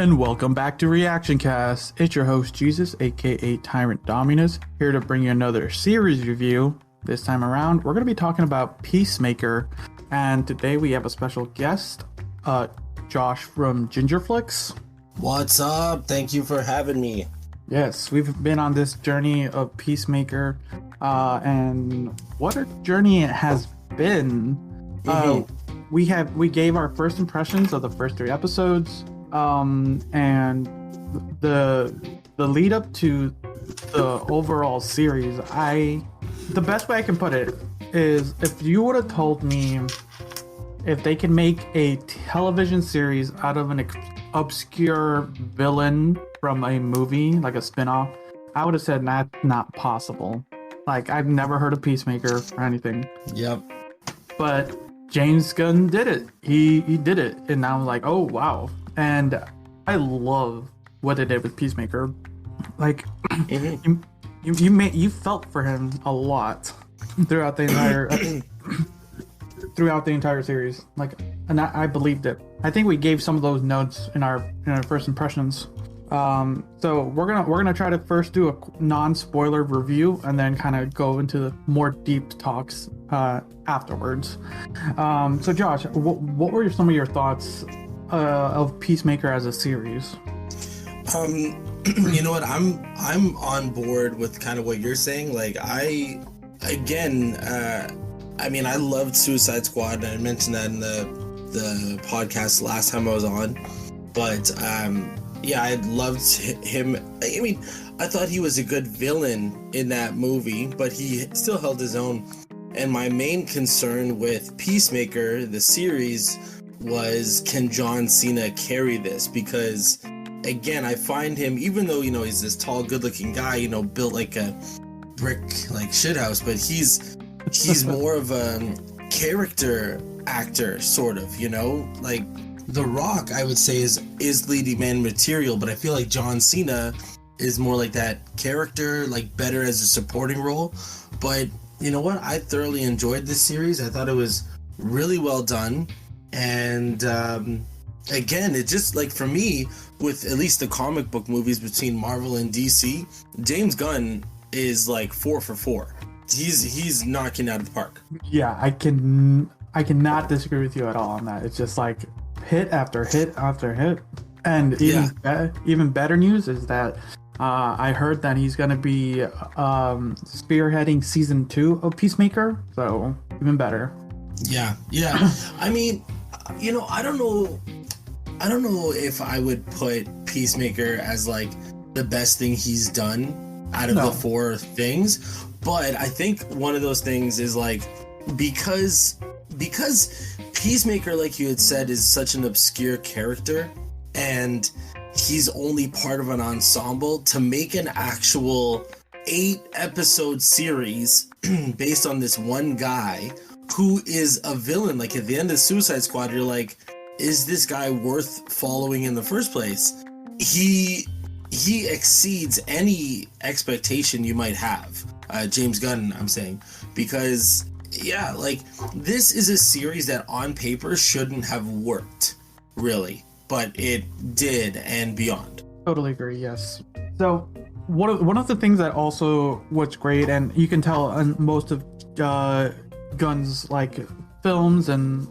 And welcome back to Reactioncast. It's your host, Jesus, aka Tyrant Dominus, here to bring you another series review. This time around, we're going to be talking about Peacemaker. And today we have a special guest, Josh from GingerFlix. What's up? Thank you for having me. Yes, we've been on this journey of Peacemaker, and what a journey it has been. We gave our first impressions of the first 3 episodes, and the lead up to the overall series. The best way I can put it is, if you would have told me if they can make a television series out of an obscure villain from a movie, like a spin-off, I would have said that's not possible. Like, I've never heard of Peacemaker or anything. Yep. But James Gunn did it. He did it, and I'm like, oh wow. And I love what they did with Peacemaker. Like, you felt for him a lot throughout the entire series. Like, and I believed it. I think we gave some of those notes in our first impressions. So we're gonna try to first do a non-spoiler review and then kind of go into the more deep talks afterwards. So Josh, what were some of your thoughts of Peacemaker as a series? You know what? I'm on board with kind of what you're saying. Like, I loved Suicide Squad, and I mentioned that in the podcast last time I was on. But yeah, I loved him. I mean, I thought he was a good villain in that movie, but he still held his own. And my main concern with Peacemaker, the series, was, can John Cena carry this? Because, again, I find him, even though, he's this tall, good-looking guy, built like a brick, like, shithouse, but he's more of a character actor, sort of, like The Rock, I would say, is leading man material, but I feel like John Cena is more like that character, like better as a supporting role. But you know what? I thoroughly enjoyed this series. I thought it was really well done. And again, it just, like, for me, with at least the comic book movies between Marvel and DC, James Gunn is like 4 for 4. He's knocking out of the park. Yeah, I cannot disagree with you at all on that. It's just like hit after hit after hit. And even better news is that I heard that he's going to be spearheading season 2 of Peacemaker, so even better. Yeah. I mean, I don't know if I would put Peacemaker as like the best thing he's done out of the 4 things, but I think one of those things is like, because Peacemaker, like you had said, is such an obscure character, and he's only part of an ensemble, to make an actual 8-episode series based on this one guy who is a villain. Like, at the end of Suicide Squad, you're like, is this guy worth following in the first place? He exceeds any expectation you might have. James Gunn, I'm saying, because yeah, like, this is a series that on paper shouldn't have worked, really, but it did, and beyond. Totally agree. Yes. So one of the things that also was great, and you can tell on most of Gunn's like films and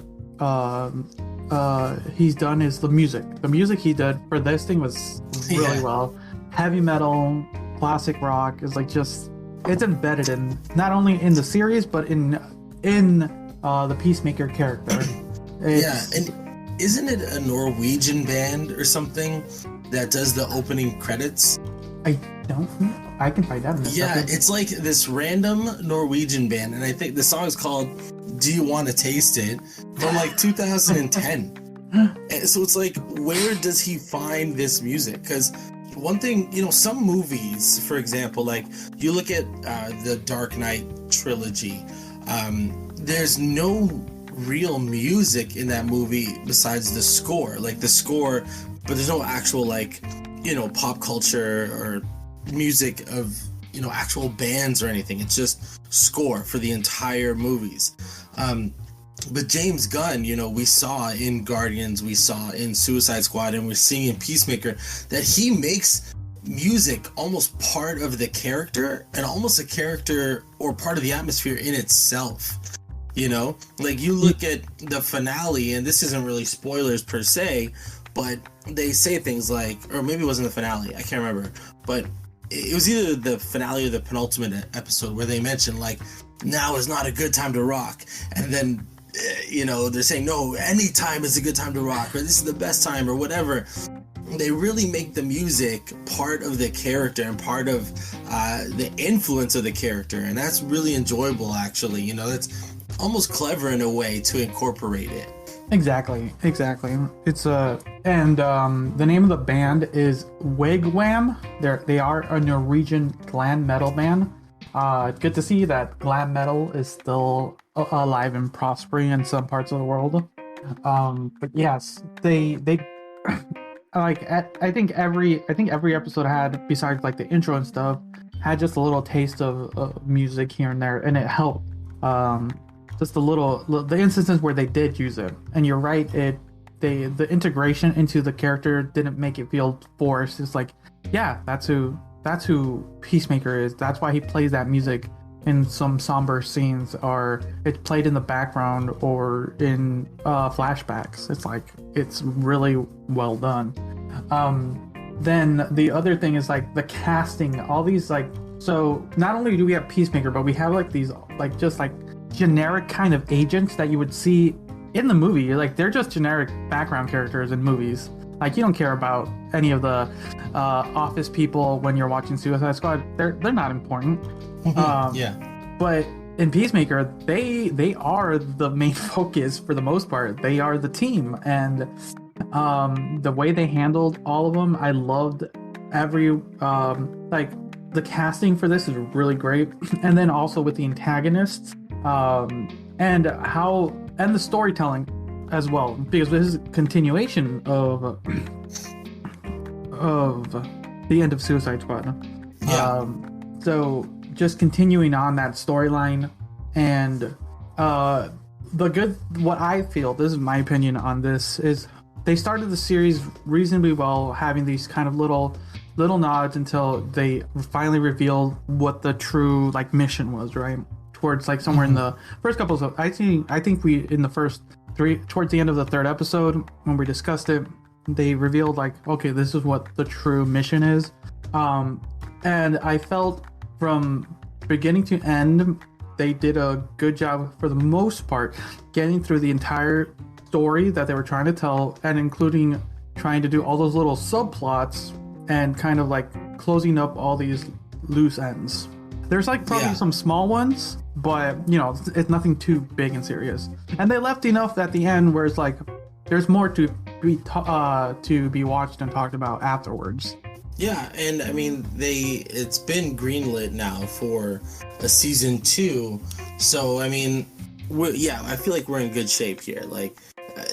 he's done, is the music. The music he did for this thing was really well. Heavy metal, classic rock is like just, it's embedded in not only in the series but in the Peacemaker character. And isn't it a Norwegian band or something that does the opening credits? I don't know. I can find out in a second. It's like this random Norwegian band, and I think the song is called "Do You Want to Taste It?" from like 2010. And so it's like, where does he find this music? Because one thing, some movies, for example, like you look at the Dark Knight trilogy, there's no real music in that movie besides the score. Like the score, but there's no actual, like, pop culture or music of, actual bands or anything. It's just score for the entire movies. But James Gunn, you know, we saw in Guardians, we saw in Suicide Squad, and we're seeing in Peacemaker that he makes music almost part of the character and almost a character or part of the atmosphere in itself. You know, like you look at the finale, and this isn't really spoilers per se, but they say things like, or maybe it wasn't the finale, I can't remember, but it was either the finale or the penultimate episode where they mentioned like, now is not a good time to rock, and then you know, they're saying no, any time is a good time to rock, or this is the best time, or whatever. They really make the music part of the character and part of the influence of the character, and that's really enjoyable, actually. You know, that's almost clever in a way to incorporate it. Exactly. It's and the name of the band is Wigwam. They are a Norwegian glam metal band. It's good to see that glam metal is still alive and prospering in some parts of the world. But yes, they like I think every episode had, besides like the intro and stuff, had just a little taste of music here and there, and it helped. Just the instances where they did use it, and you're right, the integration into the character didn't make it feel forced. It's like, yeah, that's who Peacemaker is. That's why he plays that music in some somber scenes, or it's played in the background or in flashbacks. It's like, it's really well done. Then the other thing is like the casting, all these like, so not only do we have Peacemaker, but we have like these like just like generic kind of agents that you would see in the movie. Like, they're just generic background characters in movies. Like, you don't care about any of the office people when you're watching Suicide Squad. They're not important. Yeah. But in Peacemaker, they are the main focus for the most part. They are the team, and the way they handled all of them, I loved every like the casting for this is really great. And then also with the antagonists, and the storytelling as well, because this is a continuation of the end of Suicide Squad. Yeah. So just continuing on that storyline, and what I feel, this is my opinion on this, is they started the series reasonably well, having these kind of little nods until they finally revealed what the true like mission was, right? Towards like somewhere in the first couple of, I think we, in the first three, towards the end of the third episode when we discussed it, they revealed like, okay, this is what the true mission is. And I felt from beginning to end, they did a good job for the most part getting through the entire story that they were trying to tell, and including trying to do all those little subplots and kind of like closing up all these loose ends. There's like probably some small ones, but you know, it's nothing too big and serious. And they left enough at the end where it's like there's more to be watched and talked about afterwards. Yeah, and I mean, it's been greenlit now for a season 2, so I mean, I feel like we're in good shape here. Like,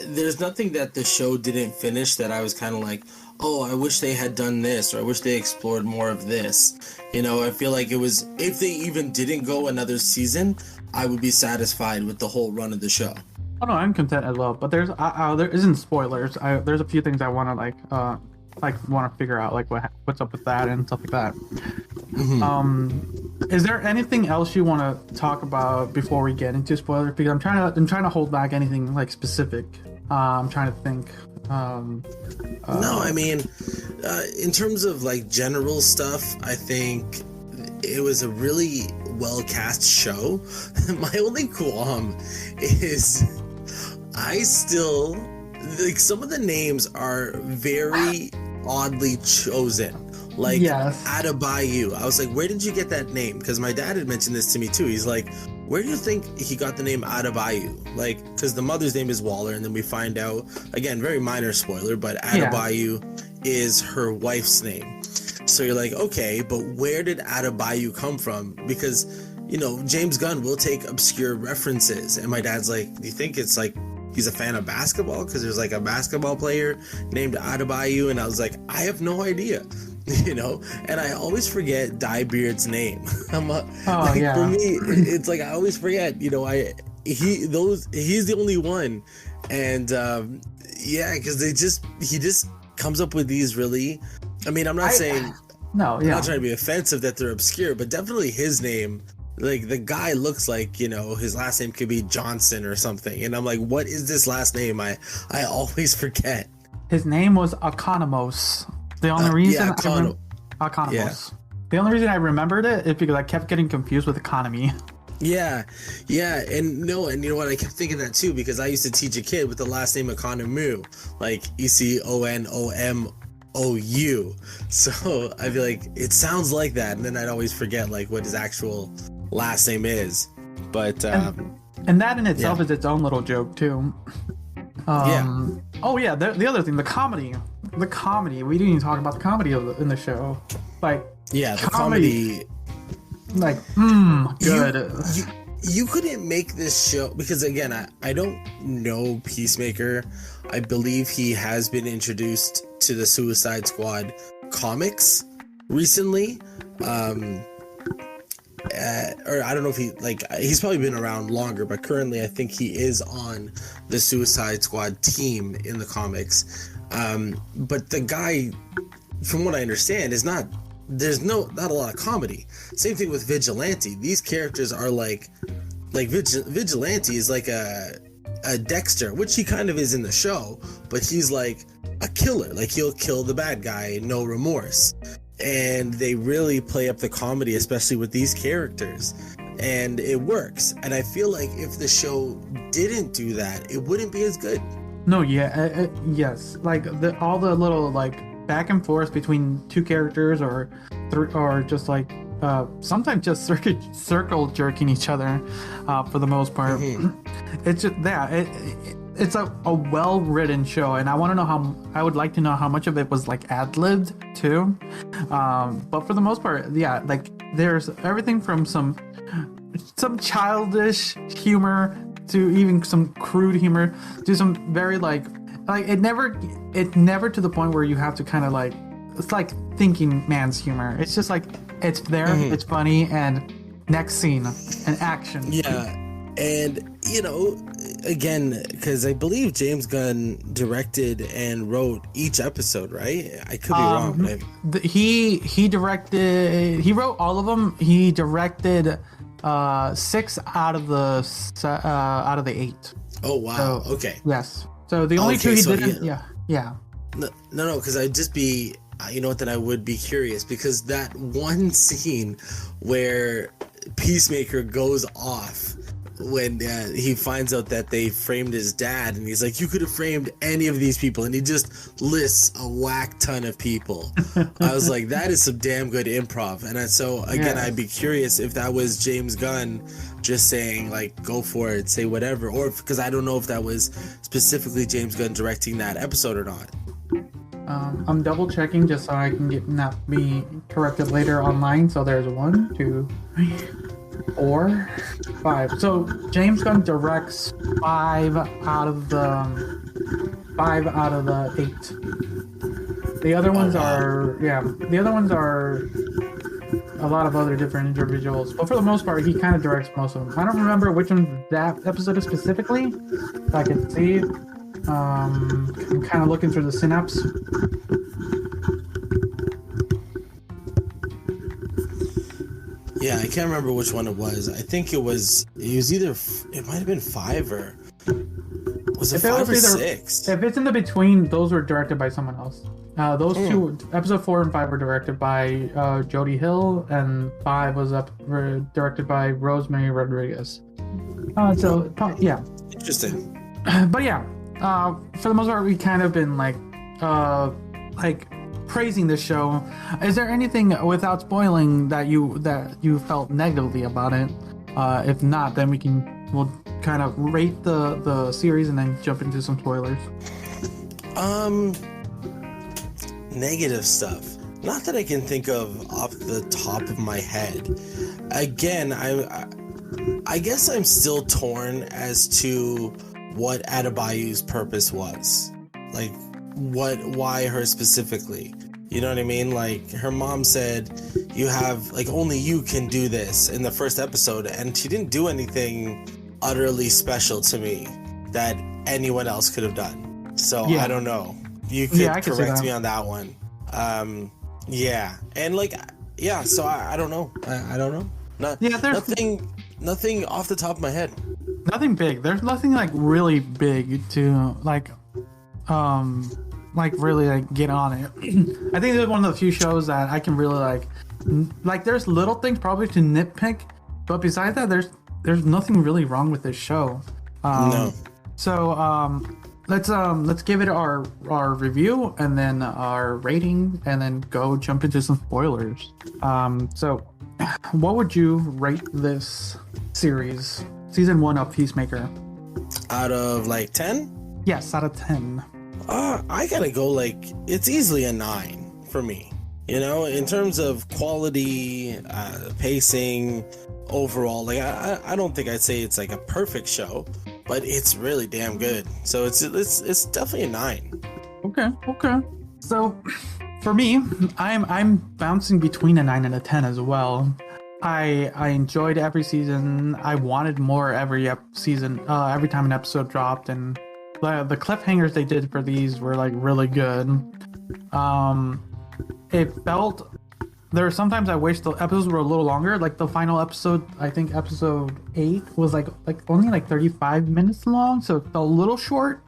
there's nothing that the show didn't finish that I was kind of like, oh, I wish they had done this, or I wish they explored more of this. You know, I feel like it was, if they even didn't go another season, I would be satisfied with the whole run of the show. Oh no, I'm content as well. But there isn't spoilers. There's a few things I want to want to figure out, like what's up with that and stuff like that. Is there anything else you want to talk about before we get into spoilers? Because I'm trying to hold back anything like specific. I'm trying to think. No, I mean, in terms of like general stuff, I think it was a really well cast show. My only qualm is I still like some of the names are very oddly chosen. Like, yes. Adebayo. I was like, where did you get that name? Because my dad had mentioned this to me too. He's like, where do you think he got the name Adebayo? Like, because the mother's name is Waller, and then we find out, again, very minor spoiler, but Adebayo is her wife's name. So you're like, okay, but where did Adebayo come from? Because, you know, James Gunn will take obscure references. And my dad's like, do you think it's like he's a fan of basketball? Because there's like a basketball player named Adebayo. And I was like, I have no idea. You know, and I always forget Dyebeard's name. For me, it's like I always forget. You know, he's the only one, and yeah, because he just comes up with these really. I mean, I'm not saying. No, yeah. I'm not trying to be offensive that they're obscure, but definitely his name. Like the guy looks like, you know, his last name could be Johnson or something, and I'm like, what is this last name? I always forget. His name was Economos. The only reason Economos. Yeah. The only reason I remembered it is because I kept getting confused with economy. Yeah, and you know what? I kept thinking that too because I used to teach a kid with the last name Economou, like Economou. So I'd be like, it sounds like that, and then I'd always forget like what his actual last name is. But and that in itself is its own little joke too. Oh yeah, the other thing, the comedy. We didn't even talk about the comedy in the show. Like the comedy. Like, good. You couldn't make this show because again, I don't know Peacemaker. I believe he has been introduced to the Suicide Squad comics recently. Or I don't know if he's probably been around longer, but currently I think he is on the Suicide Squad team in the comics. But the guy, from what I understand, there's not a lot of comedy. Same thing with Vigilante. These characters are like Vigilante is like a Dexter, which he kind of is in the show, but he's like a killer. Like he'll kill the bad guy, no remorse. And they really play up the comedy, especially with these characters, and it works. And I feel like if the show didn't do that, it wouldn't be as good. No, yeah, yes, like all the little like back and forth between two characters, or just like sometimes just circle jerking each other for the most part. It's just that it's a well-written show, and I would like to know how much of it was like ad-libbed too. But for the most part, yeah, like there's everything from some childish humor to even some crude humor to some very like it never to the point where you have to kind of like, it's like thinking man's humor. It's just like it's there, it's funny, and next scene and action. Yeah, and you know, again, because I believe James Gunn directed and wrote each episode, right? I could be wrong. But he wrote all of them. He directed 6 out of the 8. Oh wow! So, okay. Yes. So the only 2 he didn't. Yeah. No, because I'd just be, you know what? Then I would be curious because that one scene where Peacemaker goes off when he finds out that they framed his dad, and he's like, you could have framed any of these people, and he just lists a whack ton of people. I was like, that is some damn good improv. And so again, I'd be curious if that was James Gunn just saying like, go for it, say whatever, or because I don't know if that was specifically James Gunn directing that episode or not. I'm double checking just so I can not be corrected later online. So there's 1, 2, 3, 4, 5. So James Gunn directs 5 out of the 8. The other ones are a lot of other different individuals, but for the most part, he kind of directs most of them. I don't remember which one that episode is specifically, so I can see. I'm kind of looking through the synapse. Yeah, I can't remember which one it was. I think it was either, it might have been 5 or was it 5 or 6? If it's in the between, those were directed by someone else. Those 2, episode 4 and 5 were directed by Jody Hill, and 5 was directed by Rosemary Rodriguez. Yeah. Interesting. But yeah, for the most part, we kind of been like praising this show. Is there anything, without spoiling, that you felt negatively about it? If not, then we'll kind of rate the series and then jump into some spoilers. Negative stuff. Not that I can think of off the top of my head. Again, I guess I'm still torn as to what Adebayu's purpose was. Like, why her specifically? You know what I mean? Like, her mom said, you have, like, only you can do this in the first episode, and she didn't do anything utterly special to me that anyone else could have done. So I don't know. You could correct me on that one. Yeah, and like, yeah. So I don't know. I don't know. Nothing off the top of my head. Nothing big. There's nothing like really big to like really like get on it. I think it's one of the few shows that I can really like there's little things probably to nitpick, but besides that, there's nothing really wrong with this show. No. So let's give it our review and then our rating and then go jump into some spoilers. So what would you rate this series, season 1 of Peacemaker? Out of like 10? Yes, out of 10. I gotta go like, it's easily a 9 for me. You know, in terms of quality, pacing, overall, like I don't think I'd say it's like a perfect show, but it's really damn good. So it's definitely a 9. Okay. So for me, I'm bouncing between a 9 and a 10 as well. I enjoyed every season. I wanted more every season, every time an episode dropped, and the cliffhangers they did for these were like really good. It felt, there were sometimes I wish the episodes were a little longer. Like the final episode, I think episode 8 was like only like 35 minutes long, so it felt a little short.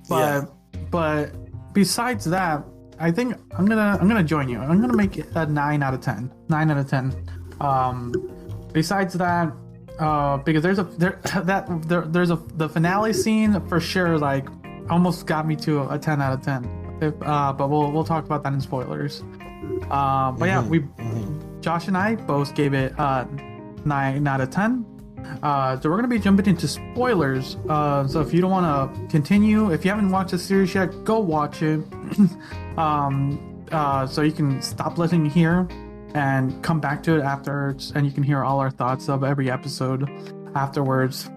But besides that, I think I'm gonna join you. I'm gonna make it a 9 out of 10. 9 out of 10. Besides that, because the finale scene for sure, like almost got me to a 10 out of 10. But we'll talk about that in spoilers. But yeah, Josh and I both gave it 9 out of 10. So we're gonna be jumping into spoilers. So if you don't want to continue, if you haven't watched the series yet, go watch it. So you can stop listening here and come back to it afterwards, and you can hear all our thoughts of every episode afterwards.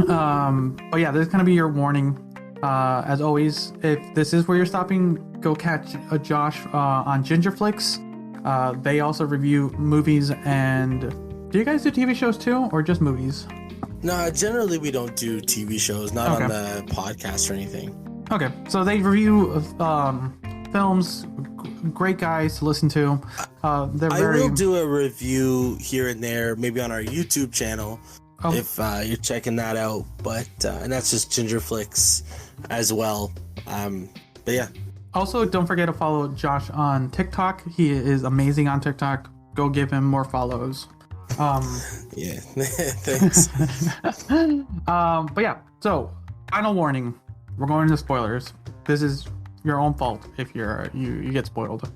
But yeah, this is gonna be your warning. As always, if this is where you're stopping, go catch Josh on GingerFlix. They also review movies. And do you guys do TV shows too, or just movies? No, generally we don't do TV shows, not on the podcast or anything. Okay, so they review films. Great guys to listen to. I will do a review here and there, maybe on our YouTube channel, if you're checking that out. But and that's just GingerFlix as well. But yeah. Also, don't forget to follow Josh on TikTok. He is amazing on TikTok. Go give him more follows. Yeah, thanks. But yeah, so final warning: we're going into spoilers. This is your own fault if you get spoiled.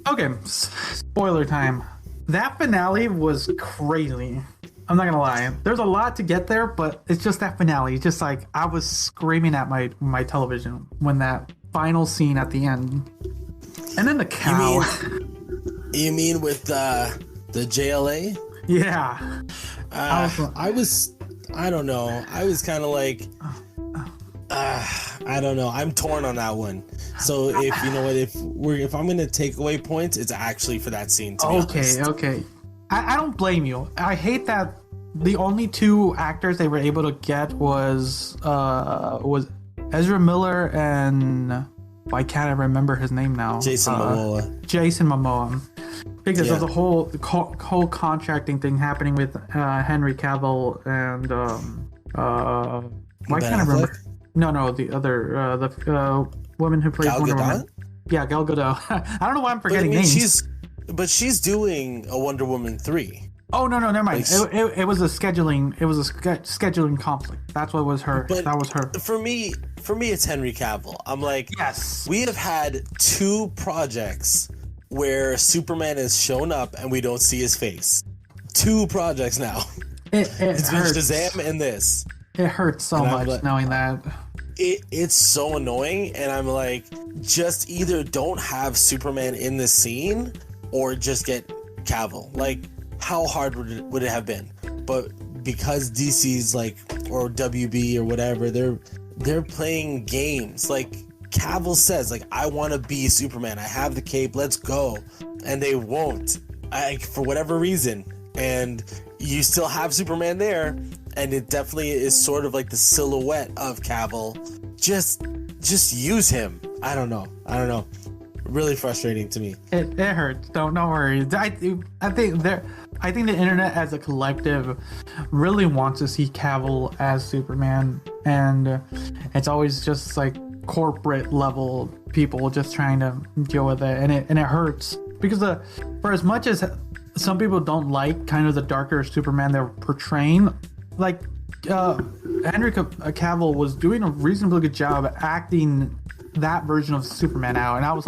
Okay, spoiler time. That finale was crazy. I'm not gonna lie. There's a lot to get there, but it's just that finale. It's just like I was screaming at my television when that final scene at the end. And then the cow. You mean with the JLA? Yeah. I don't know. I was kind of like, I don't know. I'm torn on that one. So if you know what, if I'm gonna take away points, it's actually for that scene. Okay. I don't blame you. I hate that the only 2 actors they were able to get was Ezra Miller and why can't I remember his name now? Jason Momoa. Because of the whole contracting thing happening with Henry Cavill and why can't I remember? No, the other the woman who plays Wonder Woman. Yeah, Gal Gadot. I don't know why I'm forgetting names. She's doing a Wonder Woman 3. Oh no, never mind. It was a scheduling. It was a scheduling conflict. That's what was her. But that was her. For me, it's Henry Cavill. I'm like, yes. We have had 2 projects where Superman has shown up and we don't see his face. 2 projects now. It's been Shazam and this. It hurts so much knowing that. It's so annoying, and I'm like, just either don't have Superman in the scene or just get Cavill. Like, how hard would it have been? But because DC's like or WB or whatever, they're playing games. Like Cavill says, like, I want to be Superman. I have the cape. Let's go. And they won't, for whatever reason. And you still have Superman there, and it definitely is sort of like the silhouette of Cavill. Just use him. I don't know. Really frustrating to me. It hurts. Don't worry. I think the internet as a collective really wants to see Cavill as Superman, and it's always just like corporate level people just trying to deal with it, and it hurts because for as much as some people don't like kind of the darker Superman they're portraying, like Henry Cavill was doing a reasonably good job acting that version of Superman out, and I was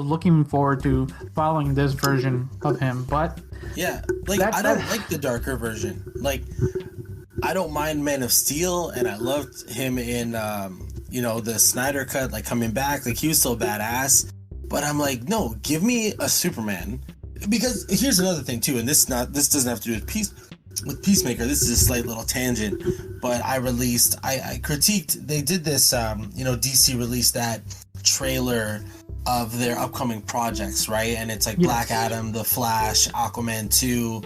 looking forward to following this version of him. But yeah, like I don't like the darker version. Like I don't mind Man of Steel, and I loved him in the Snyder cut, like coming back, like he was still badass. But I'm like, no, give me a Superman. Because here's another thing too, and this doesn't have to do with Peacemaker. This is a slight little tangent, but I critiqued. They did this. DC released that trailer of their upcoming projects, right? And it's like Black Adam, The Flash, Aquaman 2,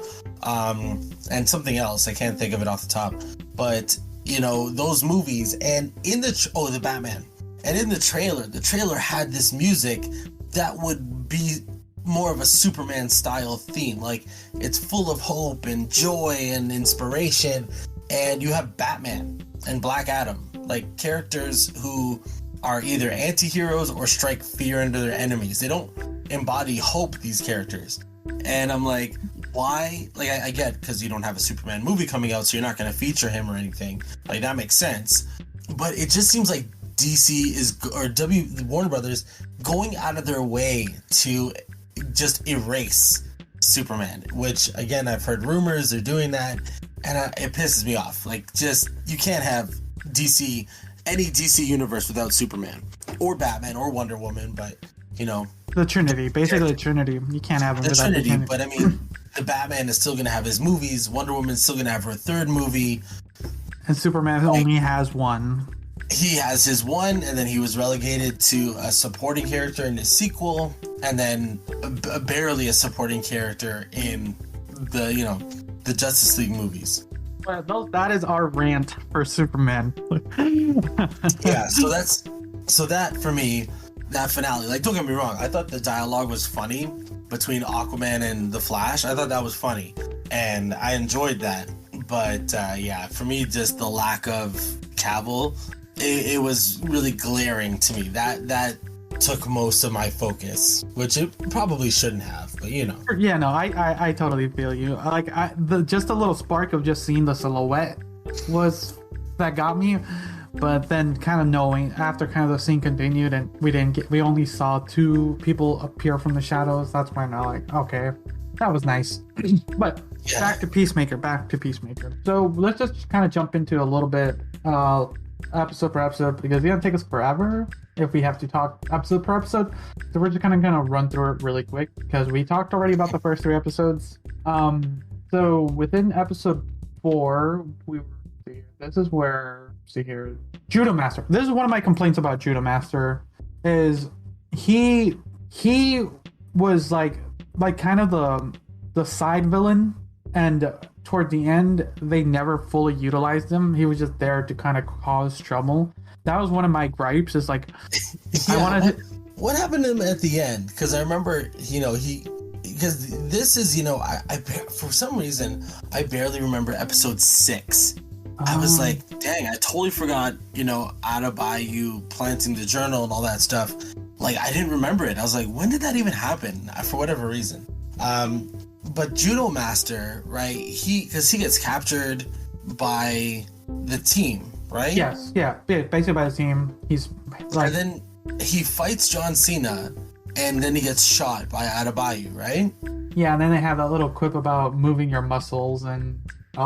and something else. I can't think of it off the top. But those movies, and in the Batman, and in the trailer had this music that would be more of a Superman style theme. Like it's full of hope and joy and inspiration, and you have Batman and Black Adam, like characters who are either anti-heroes or strike fear into their enemies. They don't embody hope, these characters. And I'm like, why? Like I get, because you don't have a Superman movie coming out, so you're not going to feature him or anything. Like that makes sense, but it just seems like Warner Brothers going out of their way to just erase Superman, which again, I've heard rumors they're doing that, and it pisses me off. Like, just, you can't have any DC universe without Superman or Batman or Wonder Woman, but the Trinity, basically the Trinity. You can't have them without Trinity. the Trinity. But I mean, the Batman is still going to have his movies. Wonder Woman's still going to have her third movie, and Superman only has one. He has his one, and then he was relegated to a supporting character in his sequel, and then barely a supporting character in the Justice League movies. Well, that is our rant for Superman. Yeah, so that for me, that finale, like, don't get me wrong, I thought the dialogue was funny between Aquaman and the Flash. I thought that was funny, and I enjoyed that. But for me, just the lack of Cavill, it was really glaring to me. That took most of my focus, which it probably shouldn't have, but Yeah, no, I totally feel you. Like just a little spark of just seeing the silhouette was that got me, but then kind of knowing after kind of the scene continued and we only saw two people appear from the shadows. That's when I like, okay, that was nice. But back to Peacemaker. So let's just kind of jump into a little bit episode per episode, because it's gonna take us forever if we have to talk episode per episode. So we're just kind of gonna run through it really quick because we talked already about the first 3 episodes. So within episode 4, this is where Judo Master. This is one of my complaints about Judo Master, is he was like kind of the side villain, and toward the end they never fully utilized him. He was just there to kind of cause trouble. That was one of my gripes, is like, I wanted to... What happened to him at the end? Because I remember, because this is, I for some reason I barely remember episode 6. I was like, dang, I totally forgot, Adebayo planting the journal and all that stuff. Like, I didn't remember it. I was like, when did that even happen? For whatever reason. But Judo Master, right? Because he gets captured by the team, right? Yes, yeah, basically by the team. He's like, and then he fights John Cena, and then he gets shot by Adebayo, right? Yeah, and then they have that little quip about moving your muscles and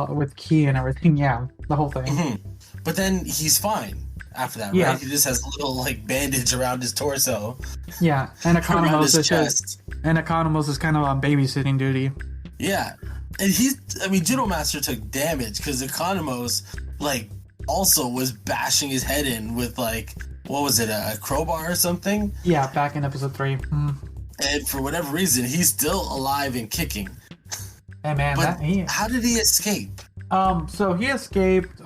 with ki and everything. Yeah, the whole thing. Mm-hmm. But then he's fine after that, right? He just has a little bandage around his torso. Yeah, and Economos is kind of on babysitting duty. Yeah, and Judo Master took damage because Economos also was bashing his head in with like, what was it, a crowbar or something? Yeah, back in episode 3. And for whatever reason, he's still alive and kicking. Hey man, but how did he escape? So he escaped.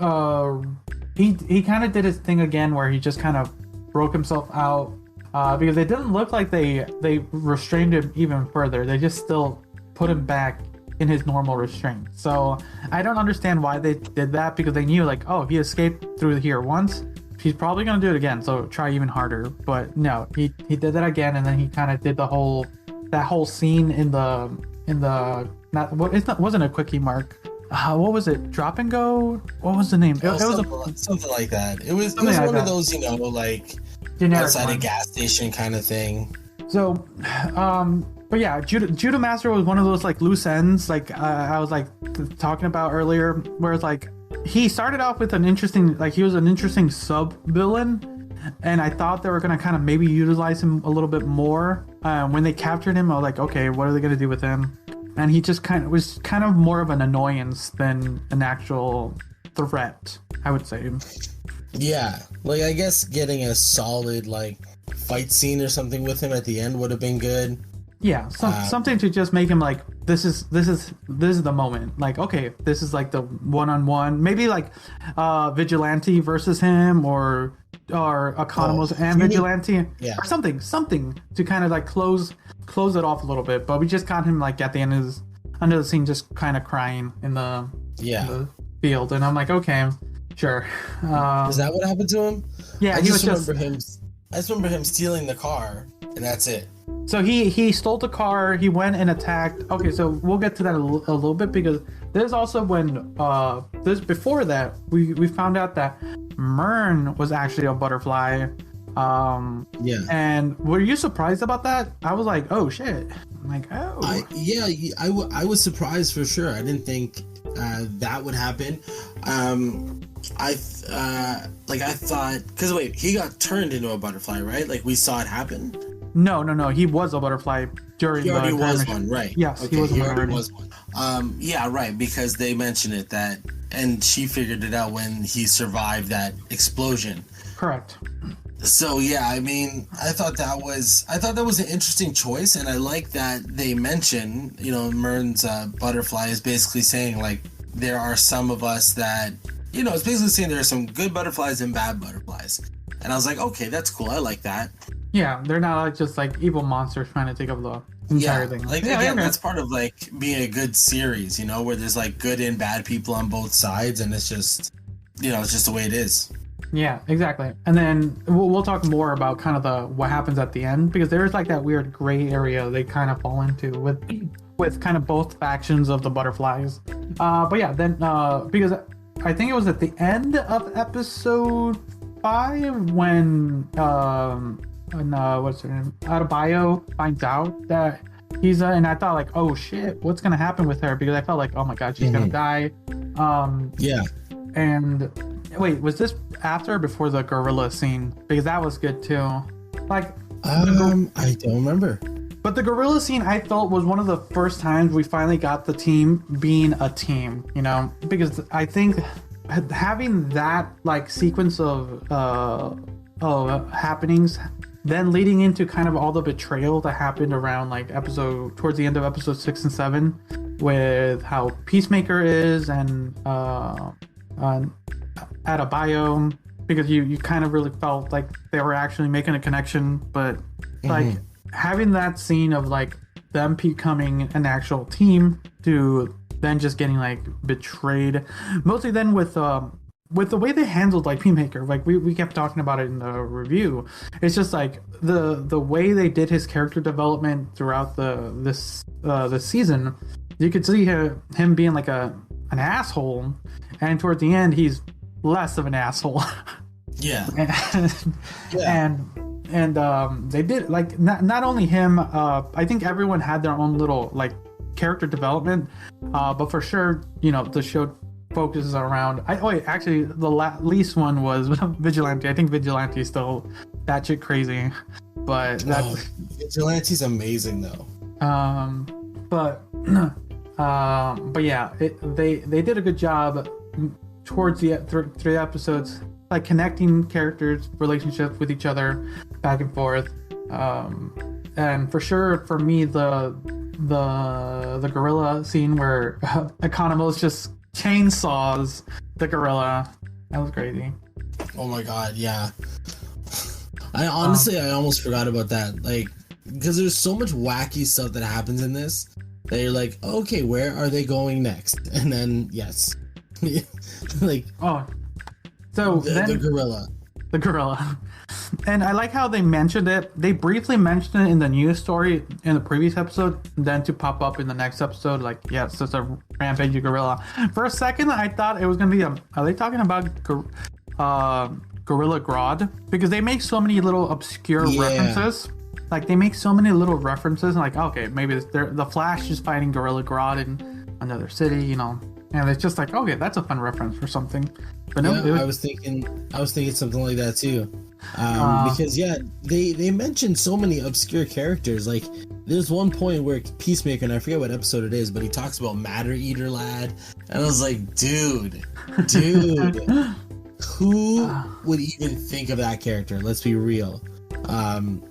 He kind of did his thing again, where he just kind of broke himself out. Because it didn't look like they restrained him even further. They just still put him back in his normal restraint. So I don't understand why they did that, because they knew like, oh, he escaped through here once. He's probably gonna do it again, so try even harder. But no, he did that again, and then he kind of did that whole scene in the wasn't a quickie mark. What was it? Drop and go? What was the name? It was something like that. It was one of those, like generic outside a gas station kind of thing. So, but yeah, Judo Master was one of those like loose ends, like I was like talking about earlier, where it's like he started off with he was an interesting sub villain, and I thought they were gonna kind of maybe utilize him a little bit more. When they captured him, I was like, okay, what are they gonna do with him? And he just was kind of more of an annoyance than an actual threat, I would say. Yeah, like I guess getting a solid like fight scene or something with him at the end would have been good. Yeah, something to just make him like, this is the moment. Like, okay, this is like the one-on-one, maybe like Vigilante versus him, or Economos and Vigilante, or something to kind of like close it off a little bit. But we just got him like at the end of the scene, just kind of crying in the field, and I'm like, okay, sure. Is that what happened to him? Yeah, I just remember him stealing the car, and that's it. So he stole the car. He went and attacked. Okay, so we'll get to that a little bit, because there's also when before that we found out that Myrn was actually a butterfly. And were you surprised about that? I was like, oh shit. I'm like, oh. I was surprised for sure. I didn't think that would happen. I thought, because wait, he got turned into a butterfly, right? Like we saw it happen. No. He was a butterfly during. He already was one, right? Yes, okay, he already was one. Yeah, right. Because they mentioned it and she figured it out when he survived that explosion. Correct. So yeah, I mean, I thought that was an interesting choice, and I like that they mention, Myrn's butterfly is basically saying like there are some of us that, it's basically saying there are some good butterflies and bad butterflies, and I was like, okay, that's cool. I like that. Yeah, they're not like just like evil monsters trying to take over the entire thing. Like again, that's part of like being a good series, where there's like good and bad people on both sides, and it's just, it's just the way it is. Yeah, exactly. And then we'll talk more about kind of what happens at the end, because there's like that weird gray area they kind of fall into with kind of both factions of the butterflies. But yeah, then because I think it was at the end of episode 5 when what's her name, Adebayo finds out that he's and I thought like, oh shit, what's gonna happen with her? Because I felt like, oh my god, she's gonna die. And wait, was this after or before the gorilla scene? Because that was good too. Like, I don't remember. But the gorilla scene, I felt, was one of the first times we finally got the team being a team. Because I think having that like sequence of happenings, then leading into kind of all the betrayal that happened around like towards the end of episode 6 and 7, with how Peacemaker is and Adebayo, because you kind of really felt like they were actually making a connection, but like having that scene of like them becoming an actual team to then just getting like betrayed, mostly then with the way they handled like Peacemaker, like we kept talking about it in the review. It's just like the way they did his character development throughout this season. You could see him being like an asshole, and toward the end he's less of an asshole. Yeah. And they did like not only him. I think everyone had their own little like character development, but for sure, the show focuses around. Actually, the least one was Vigilante. I think Vigilante is still batshit crazy, but Vigilante's amazing though. But yeah, they did a good job towards the three episodes, like connecting characters, relationships with each other, back and forth. And for sure, for me, the gorilla scene where Economos just chainsaws the gorilla. That was crazy. Oh my god, yeah. I almost forgot about that. Like, because there's so much wacky stuff that happens in this that you're like, okay, where are they going next? And then, yes. Like, oh. So the gorilla. The gorilla. And I like how they mentioned it. They briefly mentioned it in the news story in the previous episode, then to pop up in the next episode, like, yes, it's a rampaging gorilla. For a second, I thought it was going to be are they talking about Gorilla Grodd? Because they make so many little obscure references. Like, they make so many little references, like, okay, maybe the Flash is fighting Gorilla Grodd in another city, you know. And it's just like, okay, that's a fun reference for something. But no, I was thinking something like that too. Because they mentioned so many obscure characters. Like, there's one point where Peacemaker, and I forget what episode it is, but he talks about Matter Eater Lad, and I was like, dude, who would even think of that character? Let's be real. James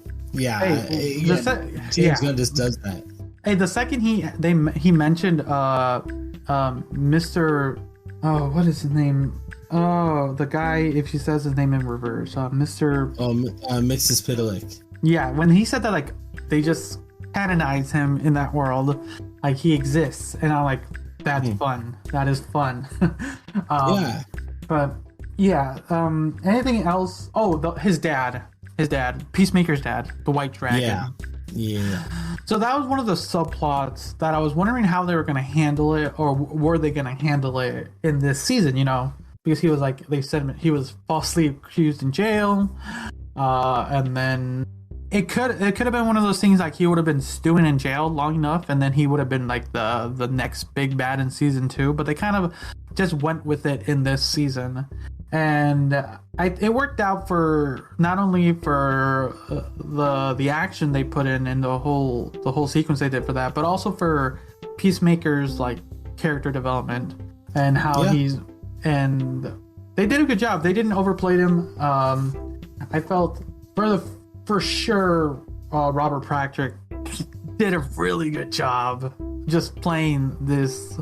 Gunn just does that. Hey, the second he mentioned Mr. Oh, what is his name? Oh, the guy, if she says his name in reverse, Mr. Mixes Pitalik. Yeah, when he said that, like, they just canonize him in that world, like, he exists, and I'm like, that's fun. That is fun. Yeah. But yeah, anything else? Oh, his dad, Peacemaker's dad, the White Dragon. Yeah. So that was one of the subplots that I was wondering how they were going to handle it, or were they going to handle it in this season, you know? Because he was like, they said he was falsely accused in jail, and then it could have been one of those things like he would have been stewing in jail long enough, and then he would have been like the next big bad in season 2. But they kind of just went with it in this season, and it worked out for not only for the action they put in the whole sequence they did for that, but also for Peacemaker's like character development and how and they did a good job. They didn't overplay him. I felt for sure Robert Patrick did a really good job just playing this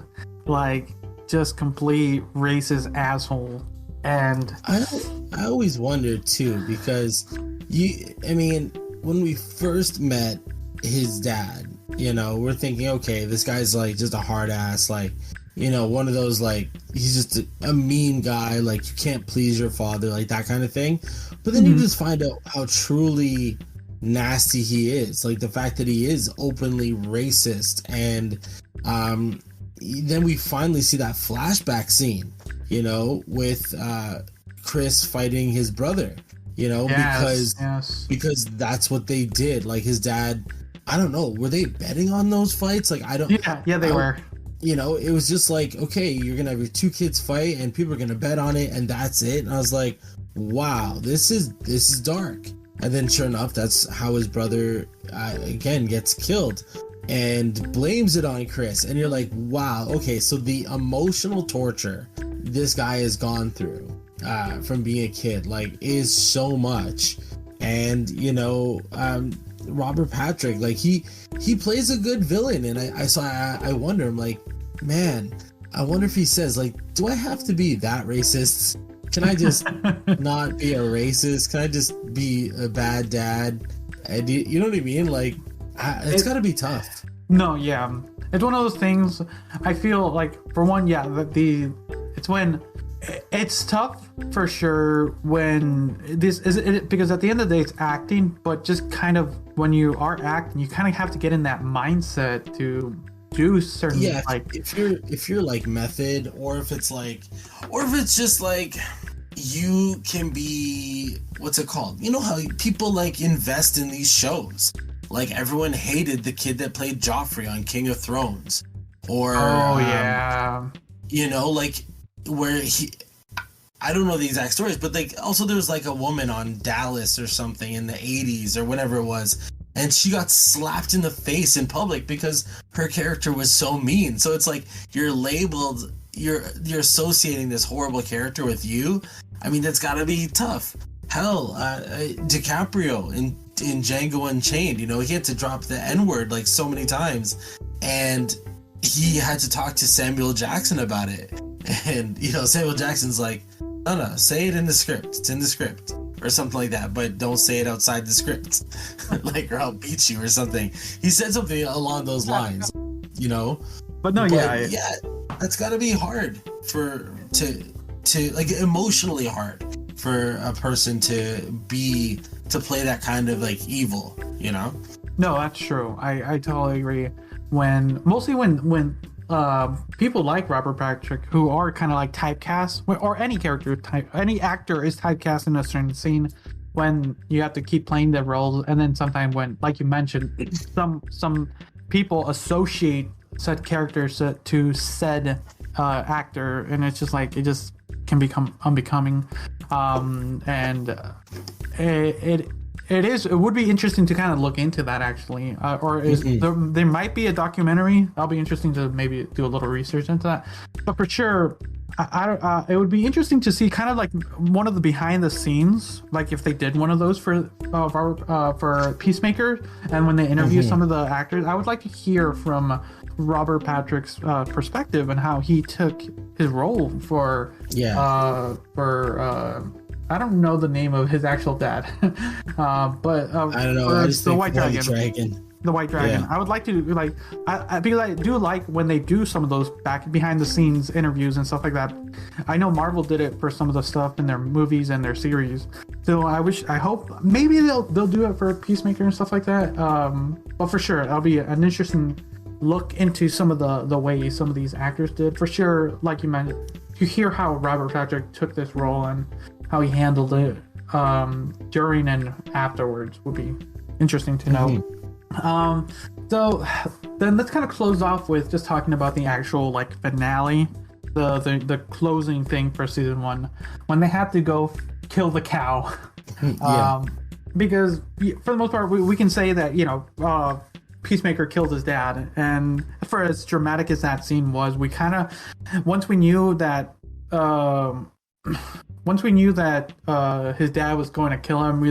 like just complete racist asshole. And I always wondered too, because when we first met his dad, you know, we're thinking, okay, this guy's like just a hard ass, like, you know, one of those, like, he's just a mean guy, like, you can't please your father, like that kind of thing. But then you just find out how truly nasty he is, like the fact that he is openly racist. And then we finally see that flashback scene, you know, with Chris fighting his brother, you know, because that's what they did. Like, his dad, I don't know, were they betting on those fights? Like, they were. You know, it was just like, okay, you're gonna have your two kids fight and people are gonna bet on it, and that's it. And I was like, wow, this is dark. And then sure enough, that's how his brother again gets killed and blames it on Chris. And you're like, wow, okay, so the emotional torture this guy has gone through from being a kid, like, is so much. And, you know, Robert Patrick, like, he plays a good villain. And I wonder, I'm like, man, I wonder if he says, like, do I have to be that racist? Can I just not be a racist? Can I just be a bad dad? And you know what I mean? Like, it's got to be tough. No, yeah. It's one of those things, I feel like, for one, it's tough for sure when this is it, because at the end of the day it's acting, but just kind of when you are acting, you kind of have to get in that mindset to do certain like, if you're like method, or if it's just like you can be, what's it called? You know how people like invest in these shows. Like, everyone hated the kid that played Joffrey on King of Thrones, or you know, like, where I don't know the exact stories, but like, also there was like a woman on Dallas or something in the 80s or whatever it was, and she got slapped in the face in public because her character was so mean. So it's like, you're labeled, you're associating this horrible character with you. I mean, that's got to be tough. Hell, DiCaprio in Django Unchained, he had to drop the N-word like so many times, and he had to talk to Samuel Jackson about it. And Samuel Jackson's like, no, say it in the script. It's in the script, or something like that. But don't say it outside the script, like, or I'll beat you or something. He said something along those lines, But no, yeah, that's got to be hard to like emotionally hard for a person to play that kind of like evil, No, that's true. I totally agree. Mostly when people like Robert Patrick, who are kind of like typecast, or any actor is typecast in a certain scene, when you have to keep playing the roles, and then sometimes when, like you mentioned, some people associate said characters to said actor, and it's just like it just can become unbecoming. And it would be interesting to kind of look into that, actually, there might be a documentary. That'll be interesting to maybe do a little research into that. But for sure, it would be interesting to see kind of like one of the behind the scenes, like if they did one of those for Peacemaker, and when they interview some of the actors, I would like to hear from Robert Patrick's perspective and how he took his role for I don't know the name of his actual dad, but I don't know. The White Dragon. The White Dragon. Yeah. I would like to because I do like when they do some of those behind the scenes interviews and stuff like that. I know Marvel did it for some of the stuff in their movies and their series. So I hope maybe they'll do it for Peacemaker and stuff like that. But for sure, that'll be an interesting look into some of the ways some of these actors did. For sure, like you mentioned, you hear how Robert Patrick took this role and how he handled it during and afterwards would be interesting to know. So then let's kind of close off with just talking about the actual like finale, the closing thing for season 1, when they had to go kill the cow. Because for the most part we can say that Peacemaker killed his dad, and for as dramatic as that scene was, we kind of once we knew that his dad was going to kill him,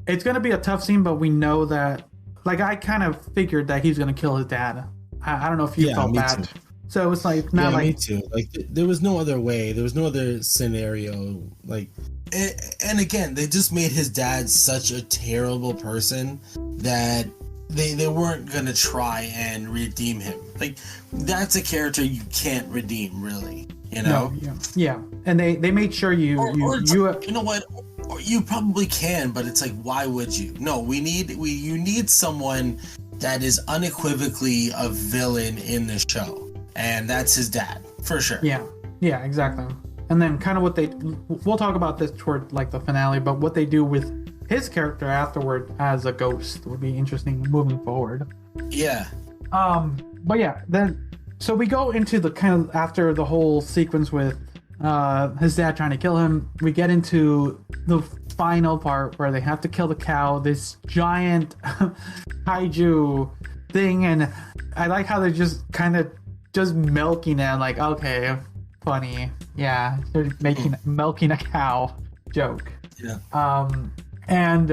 it's going to be a tough scene, but we know that, like, I kind of figured that he's going to kill his dad. I don't know if you felt that. Too. So it's like, not like... me too. Like, there was no other way. There was no other scenario. Like, and again, they just made his dad such a terrible person that they weren't going to try and redeem him. Like, that's a character you can't redeem, really. No, yeah. And they made sure you know what? Or you probably can, but it's like, why would you? No, you need someone that is unequivocally a villain in the show, and that's his dad for sure. Yeah, exactly. And then kind of we'll talk about this toward like the finale, but what they do with his character afterward as a ghost would be interesting moving forward. Yeah. But yeah, then so we go into the kind of after the whole sequence with his dad trying to kill him, we get into the final part where they have to kill the cow, this giant kaiju thing, and I like how they're just kind of just milking it, like, okay, funny, yeah, they're milking a cow joke. Yeah. And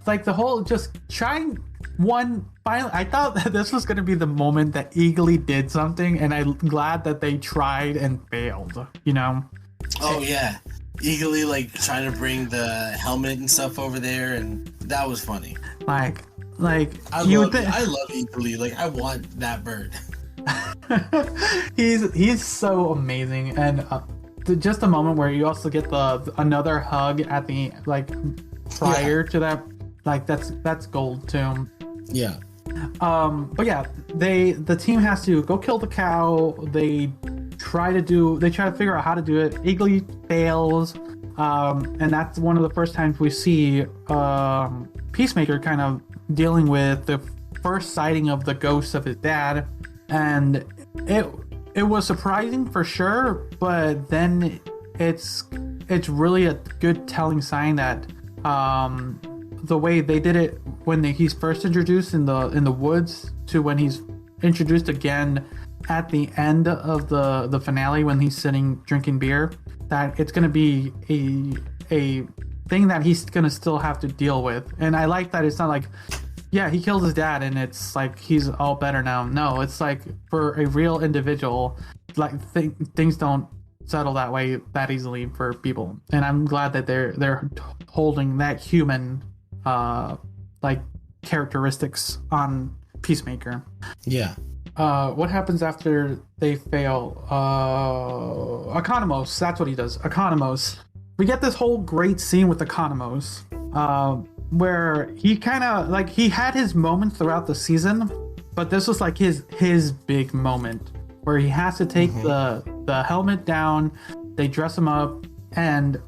like the whole just trying one finally, I thought that this was going to be the moment that Eagly did something, and I'm glad that they tried and failed, Oh yeah, Eagly like trying to bring the helmet and stuff over there, and that was funny. Like I love Eagly. Like, I want that bird. he's so amazing, and just a moment where you also get another hug at the prior to that, like that's gold too. Yeah. But yeah, the team has to go kill the cow. They try to figure out how to do it. Eagly fails, and that's one of the first times we see Peacemaker kind of dealing with the first sighting of the ghost of his dad, and it was surprising for sure, but then it's really a good telling sign that the way they did it when he's first introduced in the woods to when he's introduced again at the end of the finale when he's sitting drinking beer, that it's gonna be a thing that he's gonna still have to deal with. And I like that it's not like, yeah, he killed his dad and it's like he's all better now. No, it's like for a real individual, like things don't settle that way that easily for people. And I'm glad that they're holding that human like characteristics on Peacemaker. Yeah. What happens after they fail? Economos, that's what he does. Economos. We get this whole great scene with Economos, where he kind of like he had his moments throughout the season, but this was like his big moment where he has to take the helmet down. They dress him up, and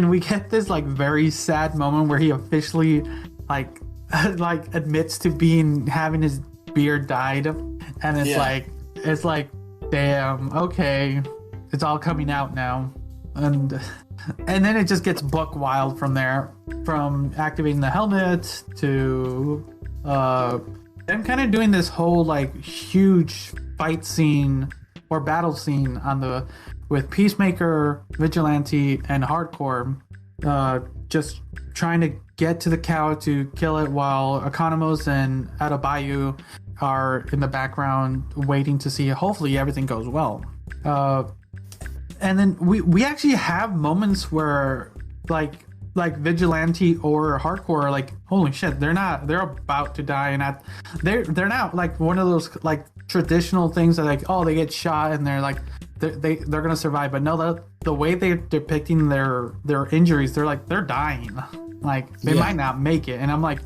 we get this like very sad moment where he officially like admits to having his beard dyed, and it's like damn, okay, it's all coming out now. And then it just gets buck wild from there, from activating the helmet to them kind of doing this whole like huge fight scene or battle scene with Peacemaker, Vigilante, and Hardcore, just trying to get to the cow to kill it, while Economos and Adebayo are in the background waiting to see hopefully everything goes well. And then we actually have moments where like Vigilante or Hardcore are like, holy shit, they're about to die, and they're not like one of those like traditional things that like, oh, they get shot and they're like they're gonna survive. But no, the way they're depicting their injuries, they're dying, like they might not make it. And I'm like,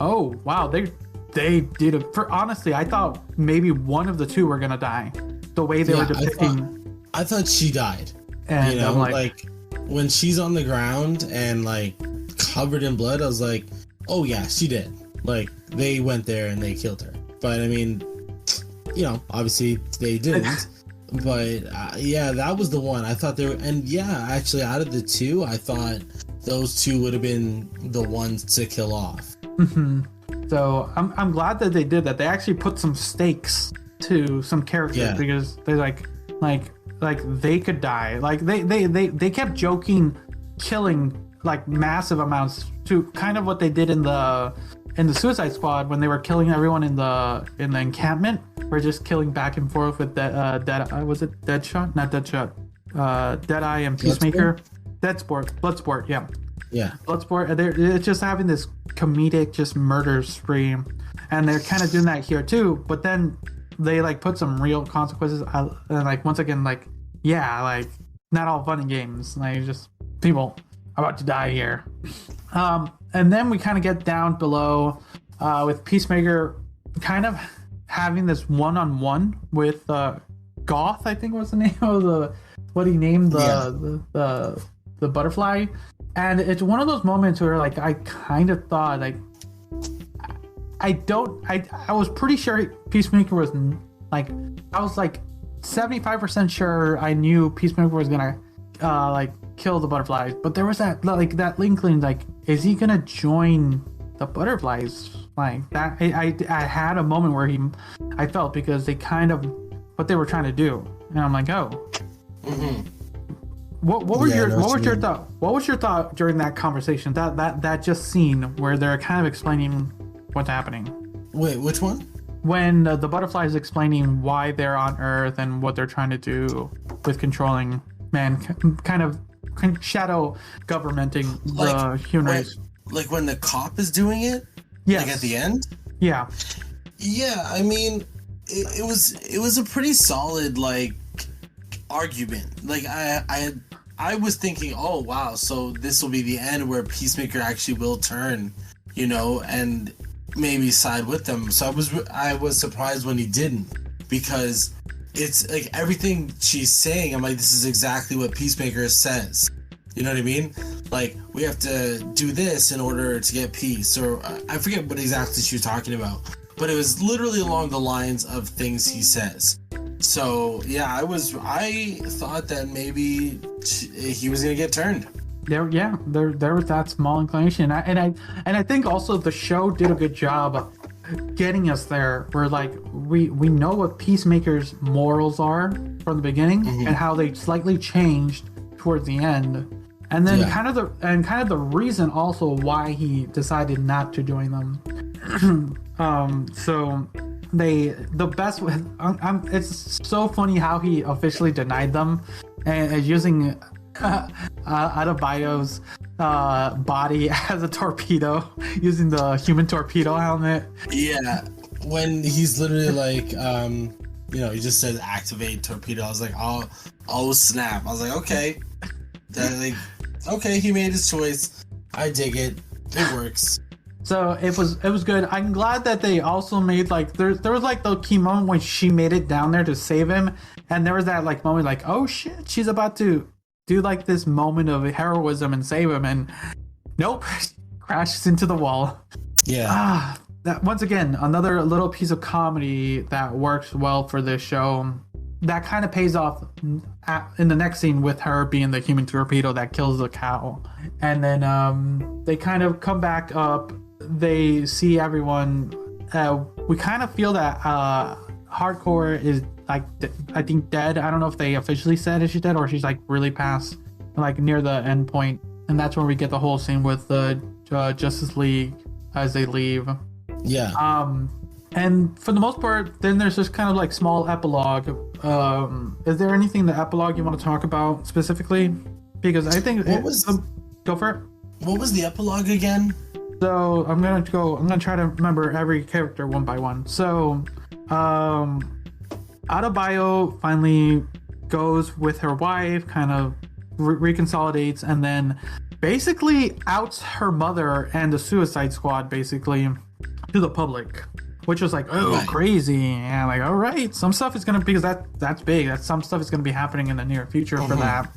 oh wow, they did it. For honestly, I thought maybe one of the two were gonna die, the way they were depicting. I thought she died. And I'm like when she's on the ground and like covered in blood, I was like, oh yeah, she did. Like they went there and they killed her. But I mean, obviously they didn't. But yeah, that was the one I thought they were. And yeah, actually, out of the two, I thought those two would have been the ones to kill off. Mm-hmm. So I'm glad that they did that. They actually put some stakes to some characters, because they're like they could die. Like they kept joking, killing like massive amounts, to kind of what they did in the Suicide Squad when they were killing everyone in the encampment. We're just killing back and forth with was it Deadshot? Not Deadshot. Deadeye and Peacemaker. Bloodsport. Yeah. Bloodsport. They're just having this comedic just murder spree, and they're kind of doing that here too. But then they like put some real consequences, and like once again, like not all fun and games, like just people about to die here. And then we kind of get down below with Peacemaker kind of having this one-on-one with Goth, I think was the name of what he named the butterfly. And it's one of those moments where like I kind of thought like I was pretty sure Peacemaker was like, I was like 75% sure I knew Peacemaker was gonna like kill the butterflies, but there was that inkling, like, is he gonna join the butterflies? Like that, I had a moment where I felt, because they kind of what they were trying to do, and I'm like, oh. Mm-hmm. What was your thought during that conversation? That just scene where they're kind of explaining what's happening. Wait, which one? When the butterfly is explaining why they're on Earth and what they're trying to do with controlling kind of shadow governmenting the human race. Like when the cop is doing it? Yes. Like at the end? Yeah. Yeah, I mean, it was a pretty solid like argument. Like I was thinking, oh wow, so this will be the end where Peacemaker actually will turn, and maybe side with them. So I was surprised when he didn't, because it's like everything she's saying, I'm like, this is exactly what Peacemaker says. You know what I mean? Like, we have to do this in order to get peace, or I forget what exactly she was talking about, but it was literally along the lines of things he says. So yeah, I thought that maybe he was gonna get turned. There was that small inclination, and I think also the show did a good job getting us there. We're like, we know what Peacemaker's morals are from the beginning, and how they slightly changed towards the end, and then kind of the reason also why he decided not to join them. So it's so funny how he officially denied them, and using Adebayo's body as a torpedo, using the human torpedo helmet. Yeah, when he's literally like, he just says activate torpedo. I was like, oh snap! I was like, okay, okay, he made his choice. I dig it. It works. So it was good. I'm glad that they also made like there was like the key moment when she made it down there to save him, and there was that like moment like, oh shit, she's about to do like this moment of heroism and save him, and nope, crashes into the wall. Yeah. That once again another little piece of comedy that works well for this show. That kind of pays off in the next scene with her being the human torpedo that kills the cow, and then they kind of come back up. They see everyone. We kind of feel that Hardcore is like I think dead. I don't know if they officially said if she's dead or she's like really past, like near the end point, and that's where we get the whole scene with the Justice League as they leave. Yeah. And for the most part, then there's this kind of like small epilogue. Is there anything in the epilogue you want to talk about specifically? Because I think go for it. What was the epilogue again? So I'm gonna try to remember every character one by one. So Adebayo finally goes with her wife, kind of reconsolidates, and then basically outs her mother and the Suicide Squad basically to the public, which was like, crazy. And like, all right, some stuff is gonna, because that's big. That some stuff is gonna be happening in the near future for that.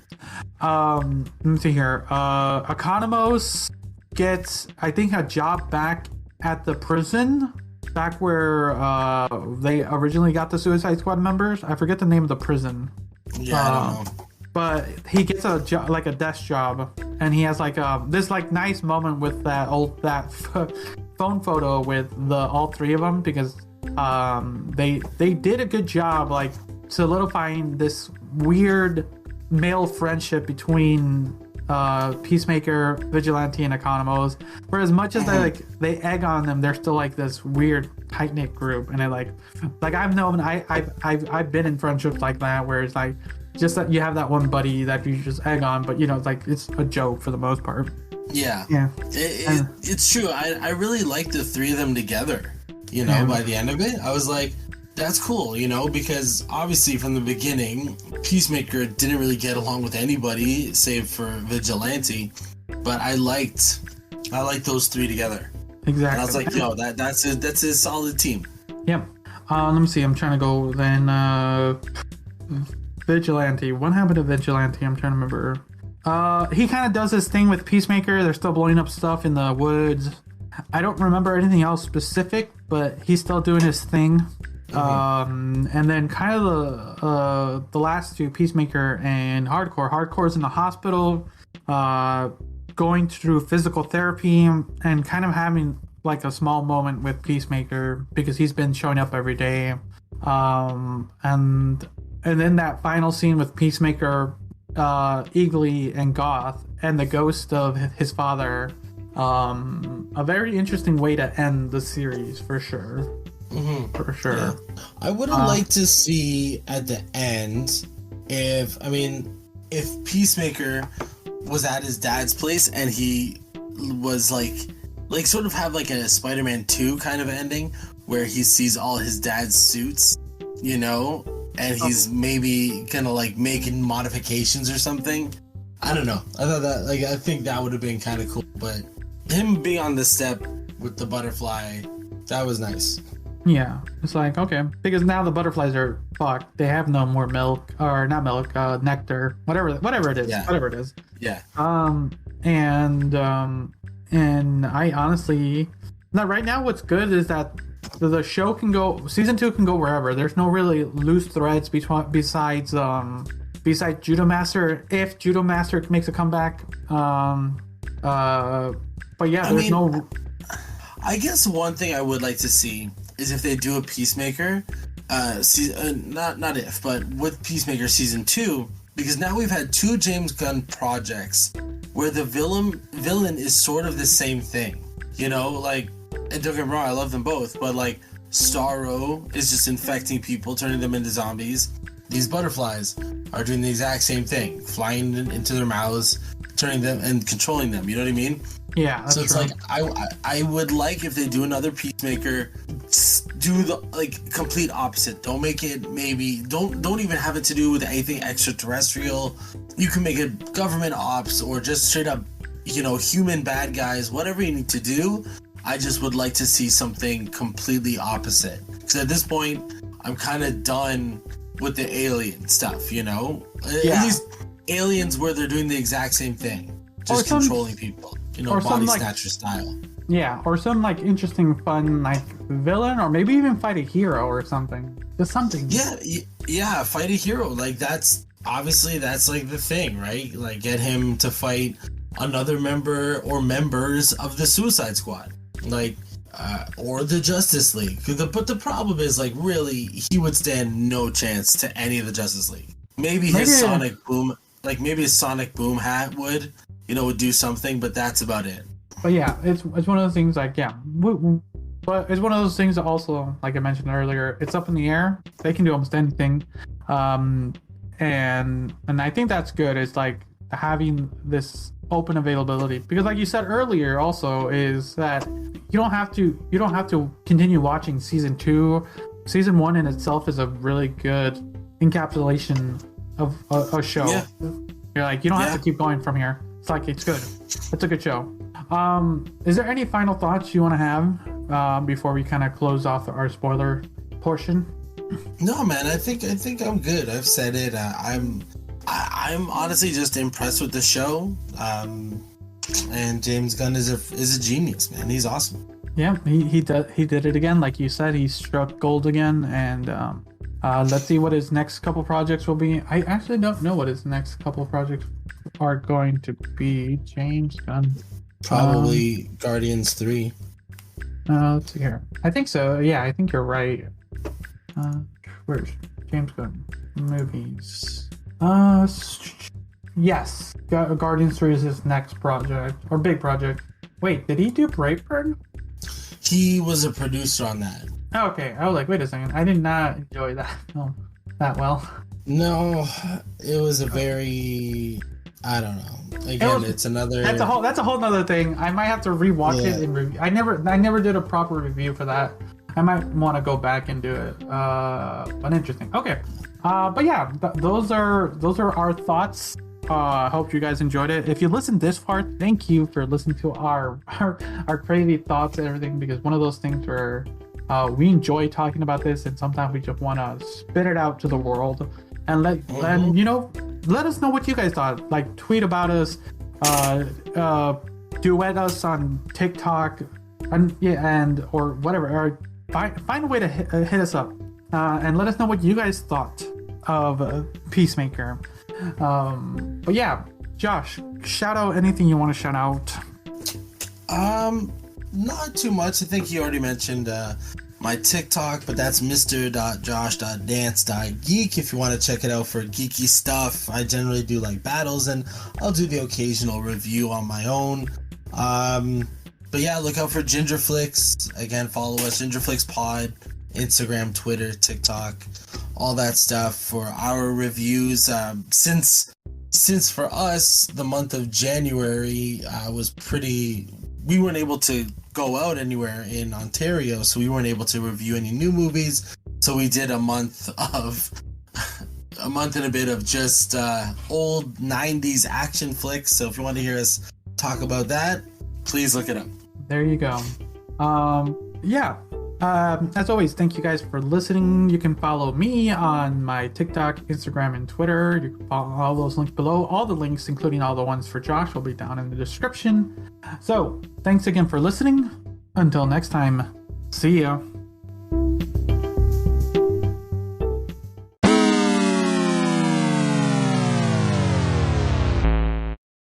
Let me see here. Economos gets, I think, a job back at the prison, back where they originally got the Suicide Squad members. I forget the name of the prison. Yeah, I don't know. But he gets a job, like a desk job, and he has like this like nice moment with that phone photo with all three of them, because they did a good job like solidifying this weird male friendship between Peacemaker, Vigilante, and Economos. Where as much as they egg on them, they're still like this weird tight knit group. And I've been in friendships like that where it's like just that you have that one buddy that you just egg on, but it's like it's a joke for the most part. Yeah. It's true. I really like the three of them together. By the end of it, I was like, that's cool, because obviously from the beginning, Peacemaker didn't really get along with anybody save for Vigilante, but I liked those three together. Exactly. And I was like, that's a solid team. Yep. Let me see. I'm trying to go then. Vigilante. What happened to Vigilante? I'm trying to remember. He kind of does his thing with Peacemaker. They're still blowing up stuff in the woods. I don't remember anything else specific, but he's still doing his thing. And then kind of the last two, Peacemaker and Hardcore. Hardcore's in the hospital, going through physical therapy and kind of having like a small moment with Peacemaker because he's been showing up every day. And then that final scene with Peacemaker, Eagly, and Goth, and the ghost of his father. A very interesting way to end the series for sure. For sure. Yeah. I would have liked to see at the end if Peacemaker was at his dad's place and he was like sort of have like a Spider-Man 2 kind of ending where he sees all his dad's suits, and he's maybe gonna like making modifications or something. I don't know. I thought that I think that would have been kind of cool, but him being on the step with the butterfly, that was nice. Yeah, it's like, okay, because now the butterflies are fucked. They have no more milk, or not milk, nectar, whatever it is, whatever it is. Yeah. And I honestly, now right now, what's good is that the show can go, season 2 can go wherever. There's no really loose threads besides Judo Master, if Judo Master makes a comeback. But yeah, I guess one thing I would like to see is if they do a Peacemaker, not if, but with Peacemaker season 2, because now we've had 2 James Gunn projects where the villain is sort of the same thing, you know, like, and don't get me wrong, I love them both, but like Starro is just infecting people, turning them into zombies. These butterflies are doing the exact same thing, flying into their mouths, turning them and controlling them. You know what I mean? Yeah. That's so it's true. like I would like if they do another Peacemaker, do the like complete opposite. Don't make it maybe don't even have it to do with anything extraterrestrial. You can make it government ops or just straight up, you know, human bad guys. Whatever you need to do. I just would like to see something completely opposite. Because at this point, I'm kind of done with the alien stuff, you know? Yeah. At least aliens where they're doing the exact same thing. Just controlling people. You know, body snatcher style. Yeah, or some like interesting, fun, like villain, or maybe even fight a hero or something. Just something. Yeah, fight a hero. Like that's like the thing, right? Like get him to fight another member or members of the Suicide Squad. Like, or the Justice League. But the problem is, like, really, he would stand no chance to any of the Justice League. Maybe his Sonic Boom hat would do something, but that's about it. But yeah, it's one of those things, like, yeah. But it's one of those things that also, like I mentioned earlier, it's up in the air. They can do almost anything. And I think that's good. It's like having this open availability, because like you said earlier also, is that you don't have to continue watching season 2. Season 1 in itself is a really good encapsulation of a show. Yeah. You're like, you don't have to keep going from here. It's like, it's good. It's a good show. Is there any final thoughts you want to have before we kind of close off our spoiler portion? No, man, I think I'm good. I've said it. I'm honestly just impressed with the show. And James Gunn is a genius, man. He's awesome. Yeah, he did it again. Like you said, he struck gold again. And let's see what his next couple projects will be. I actually don't know what his next couple projects are going to be. James Gunn. Probably Guardians 3. Let's see here. I think so. Yeah, I think you're right. Where's James Gunn movies? Yes, Guardians 3 is his next project, or big project. Wait, did he do Brightburn? He was a producer on that. Okay, I was like, wait a second, I did not enjoy that film that well. No, it was a very, I don't know. Again, it's another. That's a whole nother thing. I might have to rewatch it and review. I never did a proper review for that. I might want to go back and do it. But interesting. Okay. But yeah, those are our thoughts. Hope you guys enjoyed it. If you listened this far, thank you for listening to our crazy thoughts and everything, because one of those things where we enjoy talking about this, and sometimes we just want to spit it out to the world and let us know what you guys thought. Like, tweet about us, duet us on TikTok, and or whatever, or find a way to hit us up and let us know what you guys thought of Peacemaker. But yeah, Josh, shout out anything you want to shout out. Not too much. I think you already mentioned my TikTok, but that's mr.josh.dance.geek if you want to check it out for geeky stuff. I generally do like battles, and I'll do the occasional review on my own. But yeah, look out for GingerFlix. Again, follow us, GingerFlix Pod, Instagram, Twitter, TikTok, all that stuff for our reviews. Since for us, the month of January we weren't able to go out anywhere in Ontario, so we weren't able to review any new movies. So we did a month and a bit of just old 90s action flicks. So if you want to hear us talk about that, please look it up. There you go. Yeah. As always, thank you guys for listening. You can follow me on my TikTok, Instagram, and Twitter. You can follow all those links below. All the links, including all the ones for Josh, will be down in the description. So, thanks again for listening. Until next time, see ya.